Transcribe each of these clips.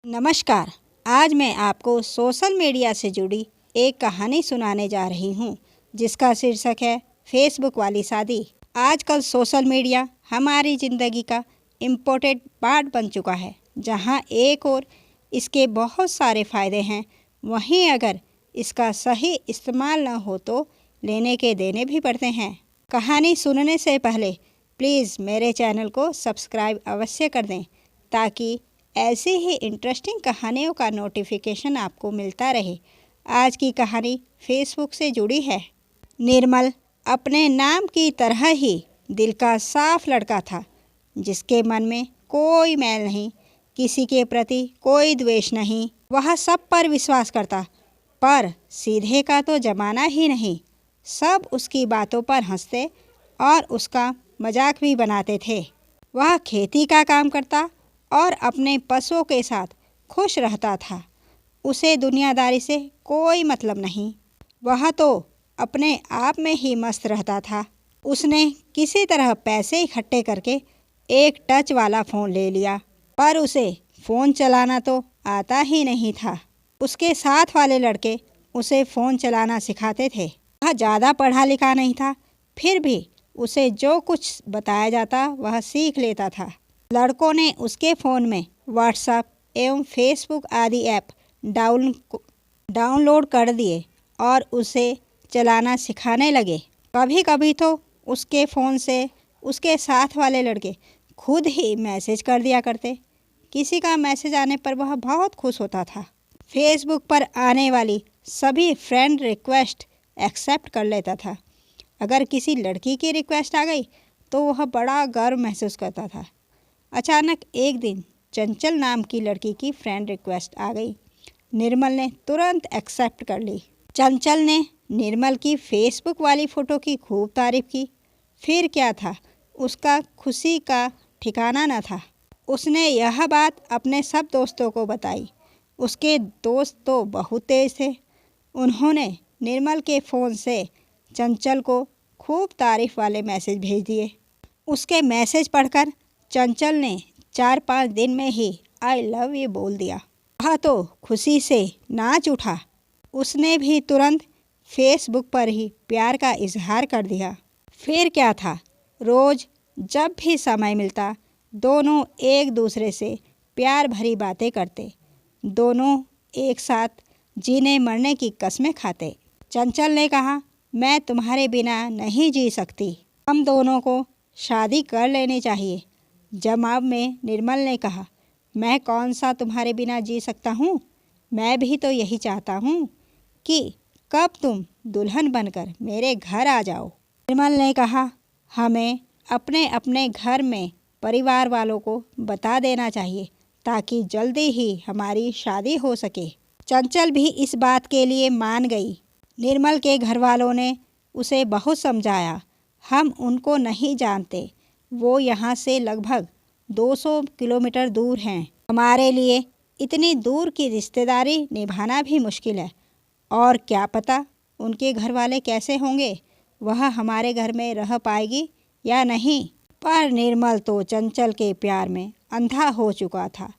नमस्कार। आज मैं आपको सोशल मीडिया से जुड़ी एक कहानी सुनाने जा रही हूँ जिसका शीर्षक है फेसबुक वाली शादी। आजकल सोशल मीडिया हमारी ज़िंदगी का इम्पोर्टेंट पार्ट बन चुका है। जहाँ एक और इसके बहुत सारे फ़ायदे हैं, वहीं अगर इसका सही इस्तेमाल न हो तो लेने के देने भी पड़ते हैं। कहानी सुनने से पहले प्लीज़ मेरे चैनल को सब्सक्राइब अवश्य कर दें ताकि ऐसी ही इंटरेस्टिंग कहानियों का नोटिफिकेशन आपको मिलता रहे। आज की कहानी फेसबुक से जुड़ी है। निर्मल अपने नाम की तरह ही दिल का साफ लड़का था, जिसके मन में कोई मैल नहीं, किसी के प्रति कोई द्वेष नहीं। वह सब पर विश्वास करता, पर सीधे का तो जमाना ही नहीं। सब उसकी बातों पर हंसते और उसका मजाक भी बनाते थे। वह खेती का काम करता और अपने पशुओं के साथ खुश रहता था। उसे दुनियादारी से कोई मतलब नहीं। वह तो अपने आप में ही मस्त रहता था। उसने किसी तरह पैसे इकट्ठे करके एक टच वाला फ़ोन ले लिया, पर उसे फ़ोन चलाना तो आता ही नहीं था। उसके साथ वाले लड़के उसे फ़ोन चलाना सिखाते थे। वह ज़्यादा पढ़ा लिखा नहीं था, फिर भी उसे जो कुछ बताया जाता वह सीख लेता था। लड़कों ने उसके फ़ोन में व्हाट्सएप एवं फेसबुक आदि ऐप डाउनलोड कर दिए और उसे चलाना सिखाने लगे। कभी कभी तो उसके फ़ोन से उसके साथ वाले लड़के खुद ही मैसेज कर दिया करते। किसी का मैसेज आने पर वह बहुत खुश होता था। फेसबुक पर आने वाली सभी फ्रेंड रिक्वेस्ट एक्सेप्ट कर लेता था। अगर किसी लड़की की रिक्वेस्ट आ गई तो वह बड़ा गर्व महसूस करता था। अचानक एक दिन चंचल नाम की लड़की की फ्रेंड रिक्वेस्ट आ गई। निर्मल ने तुरंत एक्सेप्ट कर ली। चंचल ने निर्मल की फेसबुक वाली फ़ोटो की खूब तारीफ की। फिर क्या था, उसका खुशी का ठिकाना न था। उसने यह बात अपने सब दोस्तों को बताई। उसके दोस्त तो बहुत तेज थे। उन्होंने निर्मल के फ़ोन से चंचल को खूब तारीफ वाले मैसेज भेज दिए। उसके मैसेज पढ़कर चंचल ने 4-5 दिन में ही आई लव यू बोल दिया। वह तो खुशी से नाच उठा। उसने भी तुरंत फेसबुक पर ही प्यार का इजहार कर दिया। फिर क्या था, रोज़ जब भी समय मिलता दोनों एक दूसरे से प्यार भरी बातें करते। दोनों एक साथ जीने मरने की कस्में खाते। चंचल ने कहा, मैं तुम्हारे बिना नहीं जी सकती, हम दोनों को शादी कर लेनी चाहिए। जवाब में निर्मल ने कहा, मैं कौन सा तुम्हारे बिना जी सकता हूँ, मैं भी तो यही चाहता हूँ कि कब तुम दुल्हन बनकर मेरे घर आ जाओ। निर्मल ने कहा, हमें अपने अपने घर में परिवार वालों को बता देना चाहिए ताकि जल्दी ही हमारी शादी हो सके। चंचल भी इस बात के लिए मान गई। निर्मल के घर वालों ने उसे बहुत समझाया। हम उनको नहीं जानते, वो यहाँ से लगभग 200 किलोमीटर दूर हैं। हमारे लिए इतनी दूर की रिश्तेदारी निभाना भी मुश्किल है, और क्या पता उनके घर वाले कैसे होंगे, वह हमारे घर में रह पाएगी या नहीं। पर निर्मल तो चंचल के प्यार में अंधा हो चुका था।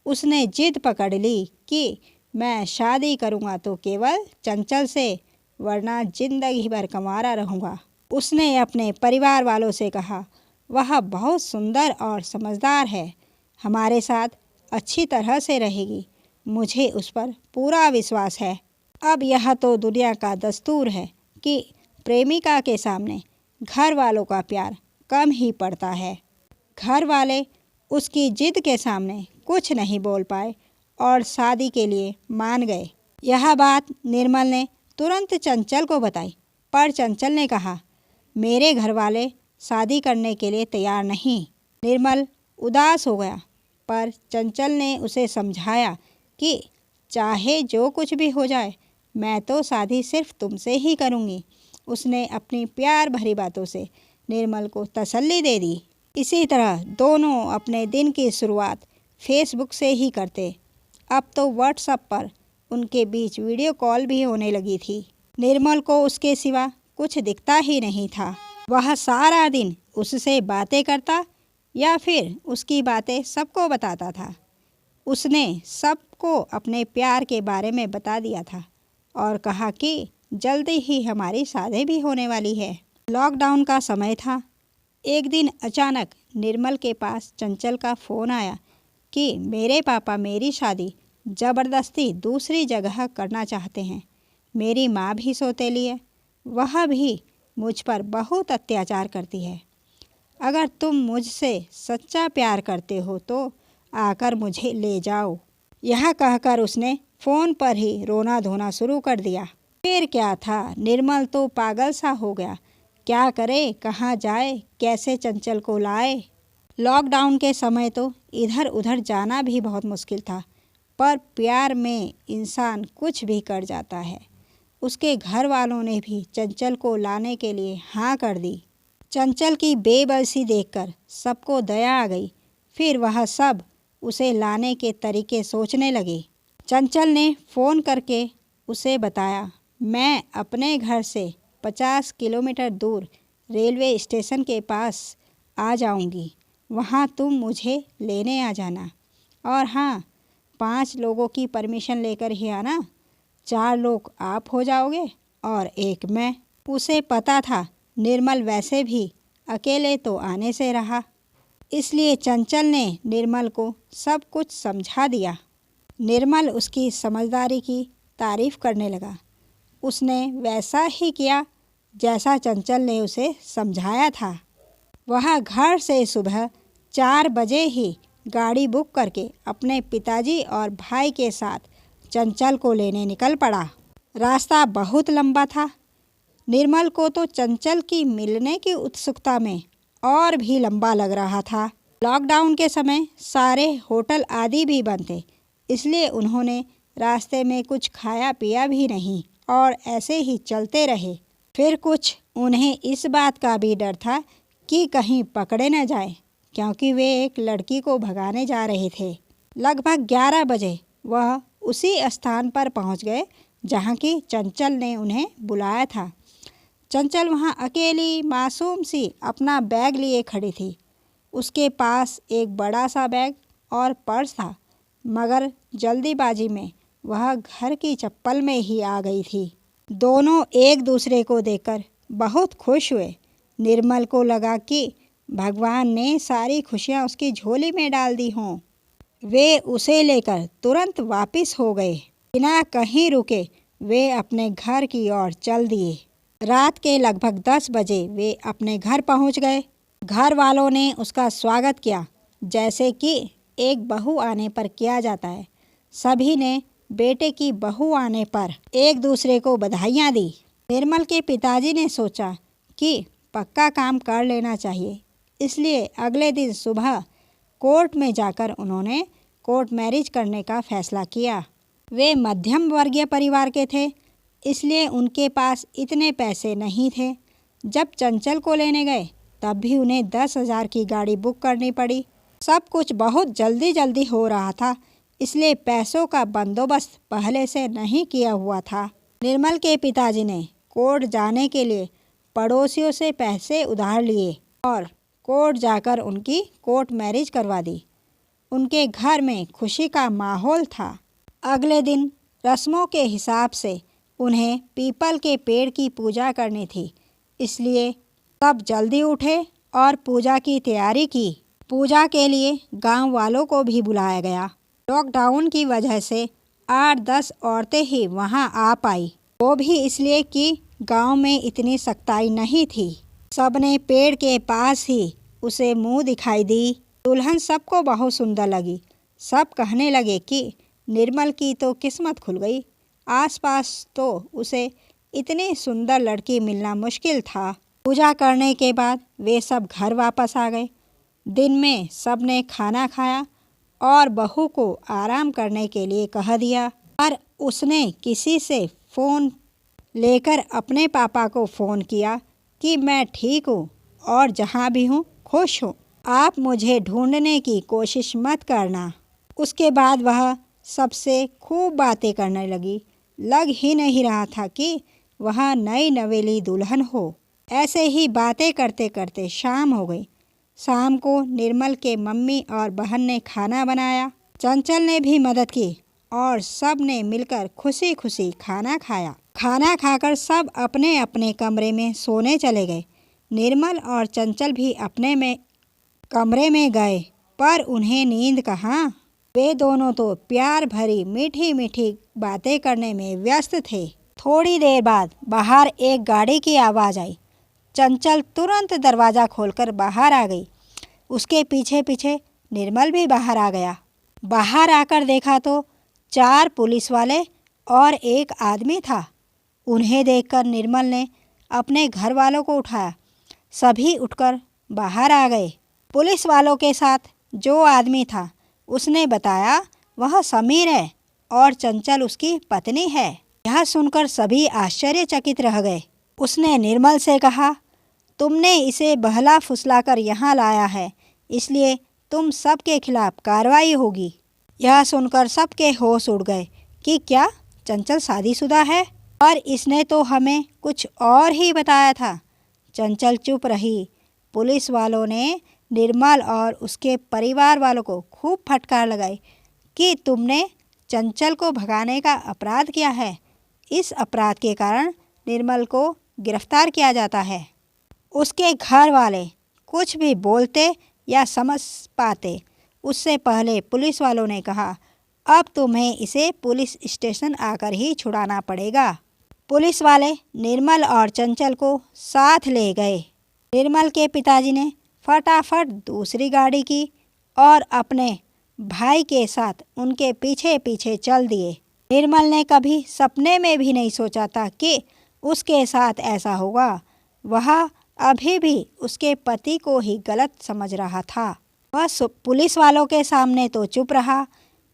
उसने जिद पकड़ ली कि मैं शादी करूँगा तो केवल चंचल से, वरना जिंदगी भर कंवारा रहूँगा। उसने अपने परिवार वालों से कहा, वह बहुत सुंदर और समझदार है, हमारे साथ अच्छी तरह से रहेगी, मुझे उस पर पूरा विश्वास है। अब यह तो दुनिया का दस्तूर है कि प्रेमिका के सामने घर वालों का प्यार कम ही पड़ता है। घर वाले उसकी जिद के सामने कुछ नहीं बोल पाए और शादी के लिए मान गए। यह बात निर्मल ने तुरंत चंचल को बताई, पर चंचल ने कहा, मेरे घर वाले शादी करने के लिए तैयार नहीं। निर्मल उदास हो गया, पर चंचल ने उसे समझाया कि चाहे जो कुछ भी हो जाए, मैं तो शादी सिर्फ तुमसे ही करूँगी। उसने अपनी प्यार भरी बातों से निर्मल को तसल्ली दे दी। इसी तरह दोनों अपने दिन की शुरुआत फेसबुक से ही करते। अब तो व्हाट्सएप पर उनके बीच वीडियो कॉल भी होने लगी थी। निर्मल को उसके सिवा कुछ दिखता ही नहीं था। वह सारा दिन उससे बातें करता या फिर उसकी बातें सबको बताता था। उसने सबको अपने प्यार के बारे में बता दिया था और कहा कि जल्दी ही हमारी शादी भी होने वाली है। लॉकडाउन का समय था। एक दिन अचानक निर्मल के पास चंचल का फ़ोन आया कि मेरे पापा मेरी शादी ज़बरदस्ती दूसरी जगह करना चाहते हैं। मेरी माँ भी सौतेली है, वह भी मुझ पर बहुत अत्याचार करती है। अगर तुम मुझसे सच्चा प्यार करते हो तो आकर मुझे ले जाओ। यह कहकर उसने फ़ोन पर ही रोना धोना शुरू कर दिया। फिर क्या था, निर्मल तो पागल सा हो गया। क्या करे, कहाँ जाए, कैसे चंचल को लाए। लॉकडाउन के समय तो इधर उधर जाना भी बहुत मुश्किल था, पर प्यार में इंसान कुछ भी कर जाता है। उसके घर वालों ने भी चंचल को लाने के लिए हाँ कर दी। चंचल की बेबसी देखकर सबको दया आ गई। फिर वह सब उसे लाने के तरीके सोचने लगे। चंचल ने फ़ोन करके उसे बताया, मैं अपने घर से 50 किलोमीटर दूर रेलवे स्टेशन के पास आ जाऊंगी, वहाँ तुम मुझे लेने आ जाना। और हाँ, 5 लोगों की परमिशन लेकर ही आना। 4 लोग आप हो जाओगे और एक मैं। उसे पता था निर्मल वैसे भी अकेले तो आने से रहा, इसलिए चंचल ने निर्मल को सब कुछ समझा दिया। निर्मल उसकी समझदारी की तारीफ करने लगा। उसने वैसा ही किया जैसा चंचल ने उसे समझाया था। वह घर से सुबह 4 बजे ही गाड़ी बुक करके अपने पिताजी और भाई के साथ चंचल को लेने निकल पड़ा। रास्ता बहुत लंबा था। निर्मल को तो चंचल की मिलने की उत्सुकता में और भी लंबा लग रहा था। लॉकडाउन के समय सारे होटल आदि भी बंद थे, इसलिए उन्होंने रास्ते में कुछ खाया पिया भी नहीं और ऐसे ही चलते रहे। फिर कुछ उन्हें इस बात का भी डर था कि कहीं पकड़े न जाए, क्योंकि वे एक लड़की को भगाने जा रहे थे। लगभग 11 बजे वह उसी स्थान पर पहुंच गए जहां की चंचल ने उन्हें बुलाया था। चंचल वहां अकेली मासूम सी अपना बैग लिए खड़ी थी। उसके पास एक बड़ा सा बैग और पर्स था, मगर जल्दीबाजी में वह घर की चप्पल में ही आ गई थी। दोनों एक दूसरे को देखकर बहुत खुश हुए। निर्मल को लगा कि भगवान ने सारी खुशियां उसकी झोली में डाल दी हों। वे उसे लेकर तुरंत वापस हो गए। बिना कहीं रुके वे अपने घर की ओर चल दिए। रात के लगभग 10 बजे वे अपने घर पहुंच गए। घर वालों ने उसका स्वागत किया जैसे कि एक बहू आने पर किया जाता है। सभी ने बेटे की बहू आने पर एक दूसरे को बधाइयाँ दी। निर्मल के पिताजी ने सोचा कि पक्का काम कर लेना चाहिए, इसलिए अगले दिन सुबह कोर्ट में जाकर उन्होंने कोर्ट मैरिज करने का फैसला किया। वे मध्यम वर्गीय परिवार के थे, इसलिए उनके पास इतने पैसे नहीं थे। जब चंचल को लेने गए तब भी उन्हें 10,000 की गाड़ी बुक करनी पड़ी। सब कुछ बहुत जल्दी जल्दी हो रहा था, इसलिए पैसों का बंदोबस्त पहले से नहीं किया हुआ था। निर्मल के पिताजी ने कोर्ट जाने के लिए पड़ोसियों से पैसे उधार लिए और कोर्ट जाकर उनकी कोर्ट मैरिज करवा दी। उनके घर में खुशी का माहौल था। अगले दिन रस्मों के हिसाब से उन्हें पीपल के पेड़ की पूजा करनी थी, इसलिए सब जल्दी उठे और पूजा की तैयारी की। पूजा के लिए गांव वालों को भी बुलाया गया। लॉकडाउन की वजह से 8-10 औरतें ही वहां आ पाई, वो भी इसलिए कि गांव में इतनी सख्ताई नहीं थी। सबने पेड़ के पास ही उसे मुंह दिखाई दी। दुल्हन सबको बहुत सुंदर लगी। सब कहने लगे कि निर्मल की तो किस्मत खुल गई। आसपास तो उसे इतनी सुंदर लड़की मिलना मुश्किल था। पूजा करने के बाद वे सब घर वापस आ गए। दिन में सबने खाना खाया और बहू को आराम करने के लिए कह दिया, पर उसने किसी से फ़ोन लेकर अपने पापा को फ़ोन किया कि मैं ठीक हूँ और जहाँ भी हूँ खुश हूँ, आप मुझे ढूंढने की कोशिश मत करना। उसके बाद वह सबसे खूब बातें करने लगी। लग ही नहीं रहा था कि वह नई नवेली दुल्हन हो। ऐसे ही बातें करते करते शाम हो गई। शाम को निर्मल के मम्मी और बहन ने खाना बनाया। चंचल ने भी मदद की और सब ने मिलकर खुशी खुशी खाना खाया। खाना खाकर सब अपने अपने कमरे में सोने चले गए। निर्मल और चंचल भी अपने में कमरे में गए, पर उन्हें नींद कहाँ। वे दोनों तो प्यार भरी मीठी मीठी बातें करने में व्यस्त थे। थोड़ी देर बाद बाहर एक गाड़ी की आवाज़ आई। चंचल तुरंत दरवाज़ा खोलकर बाहर आ गई। उसके पीछे पीछे निर्मल भी बाहर आ गया। बाहर आकर देखा तो 4 पुलिस वाले और एक आदमी था। उन्हें देखकर निर्मल ने अपने घर वालों को उठाया। सभी उठकर बाहर आ गए। पुलिस वालों के साथ जो आदमी था उसने बताया वह समीर है और चंचल उसकी पत्नी है। यह सुनकर सभी आश्चर्यचकित रह गए। उसने निर्मल से कहा, तुमने इसे बहला फुसलाकर यहाँ लाया है, इसलिए तुम सबके खिलाफ कार्रवाई होगी। यह सुनकर सबके होश उड़ गए कि क्या चंचल शादीशुदा है, और इसने तो हमें कुछ और ही बताया था। चंचल चुप रही। पुलिस वालों ने निर्मल और उसके परिवार वालों को खूब फटकार लगाई कि तुमने चंचल को भगाने का अपराध किया है। इस अपराध के कारण निर्मल को गिरफ्तार किया जाता है। उसके घर वाले कुछ भी बोलते या समझ पाते उससे पहले पुलिस वालों ने कहा, अब तुम्हें इसे पुलिस स्टेशन आकर ही छुड़ाना पड़ेगा। पुलिस वाले निर्मल और चंचल को साथ ले गए। निर्मल के पिताजी ने फटाफट दूसरी गाड़ी की और अपने भाई के साथ उनके पीछे पीछे चल दिए। निर्मल ने कभी सपने में भी नहीं सोचा था कि उसके साथ ऐसा होगा। वह अभी भी उसके पति को ही गलत समझ रहा था। वह पुलिस वालों के सामने तो चुप रहा।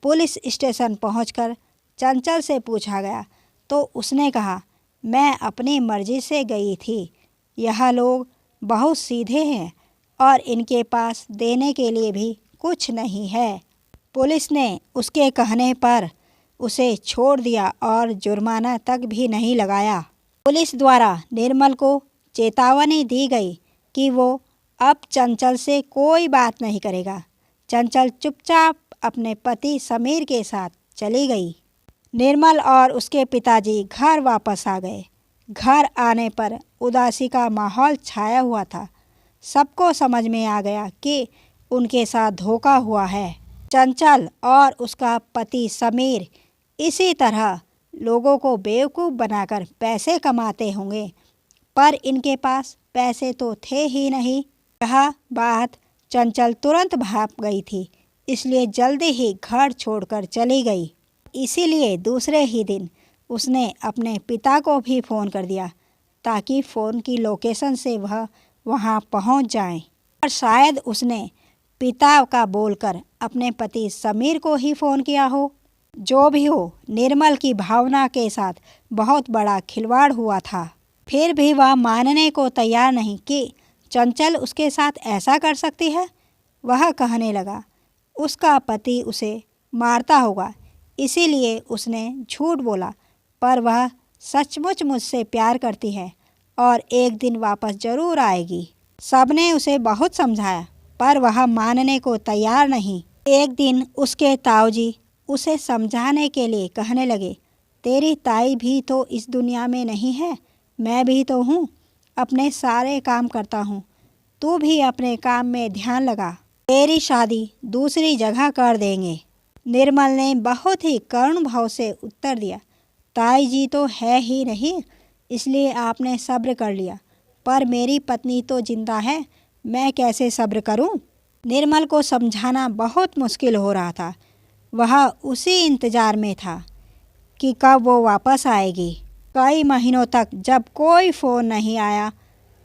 पुलिस स्टेशन पहुंचकर चंचल से पूछा गया तो उसने कहा, मैं अपनी मर्जी से गई थी। यह लोग बहुत सीधे हैं और इनके पास देने के लिए भी कुछ नहीं है। पुलिस ने उसके कहने पर उसे छोड़ दिया और जुर्माना तक भी नहीं लगाया। पुलिस द्वारा निर्मल को चेतावनी दी गई कि वो अब चंचल से कोई बात नहीं करेगा। चंचल चुपचाप अपने पति समीर के साथ चली गई। निर्मल और उसके पिताजी घर वापस आ गए। घर आने पर उदासी का माहौल छाया हुआ था। सबको समझ में आ गया कि उनके साथ धोखा हुआ है। चंचल और उसका पति समीर इसी तरह लोगों को बेवकूफ़ बनाकर पैसे कमाते होंगे, पर इनके पास पैसे तो थे ही नहीं। यह बात चंचल तुरंत भाप गई थी, इसलिए जल्दी ही घर छोड़कर चली गई। इसीलिए दूसरे ही दिन उसने अपने पिता को भी फ़ोन कर दिया ताकि फ़ोन की लोकेशन से वह वहां पहुंच जाए। और शायद उसने पिता का बोलकर अपने पति समीर को ही फ़ोन किया हो। जो भी हो, निर्मल की भावना के साथ बहुत बड़ा खिलवाड़ हुआ था। फिर भी वह मानने को तैयार नहीं कि चंचल उसके साथ ऐसा कर सकती है। वह कहने लगा उसका पति उसे मारता होगा, इसीलिए उसने झूठ बोला, पर वह सचमुच मुझसे प्यार करती है और एक दिन वापस ज़रूर आएगी। सबने उसे बहुत समझाया, पर वह मानने को तैयार नहीं। एक दिन उसके ताऊजी उसे समझाने के लिए कहने लगे, तेरी ताई भी तो इस दुनिया में नहीं है, मैं भी तो हूँ। अपने सारे काम करता हूँ, तू भी अपने काम में ध्यान लगा। तेरी शादी दूसरी जगह कर देंगे। निर्मल ने बहुत ही करुण भाव से उत्तर दिया, ताई जी तो है ही नहीं, इसलिए आपने सब्र कर लिया, पर मेरी पत्नी तो जिंदा है, मैं कैसे सब्र करूं? निर्मल को समझाना बहुत मुश्किल हो रहा था। वह उसी इंतज़ार में था कि कब वो वापस आएगी। कई महीनों तक जब कोई फ़ोन नहीं आया,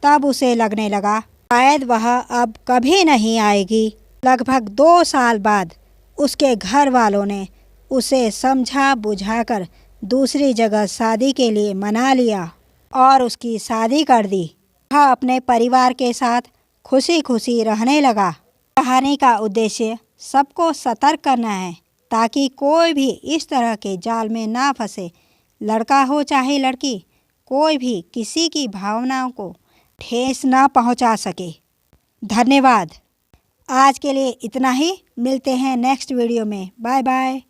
तब उसे लगने लगा शायद वह अब कभी नहीं आएगी। लगभग 2 साल बाद उसके घर वालों ने उसे समझा बुझाकर दूसरी जगह शादी के लिए मना लिया और उसकी शादी कर दी। वह अपने परिवार के साथ खुशी खुशी रहने लगा। कहानी का उद्देश्य सबको सतर्क करना है ताकि कोई भी इस तरह के जाल में ना फंसे। लड़का हो चाहे लड़की, कोई भी किसी की भावनाओं को ठेस ना पहुंचा सके। धन्यवाद। आज के लिए इतना ही, मिलते हैं नेक्स्ट वीडियो में। Bye bye.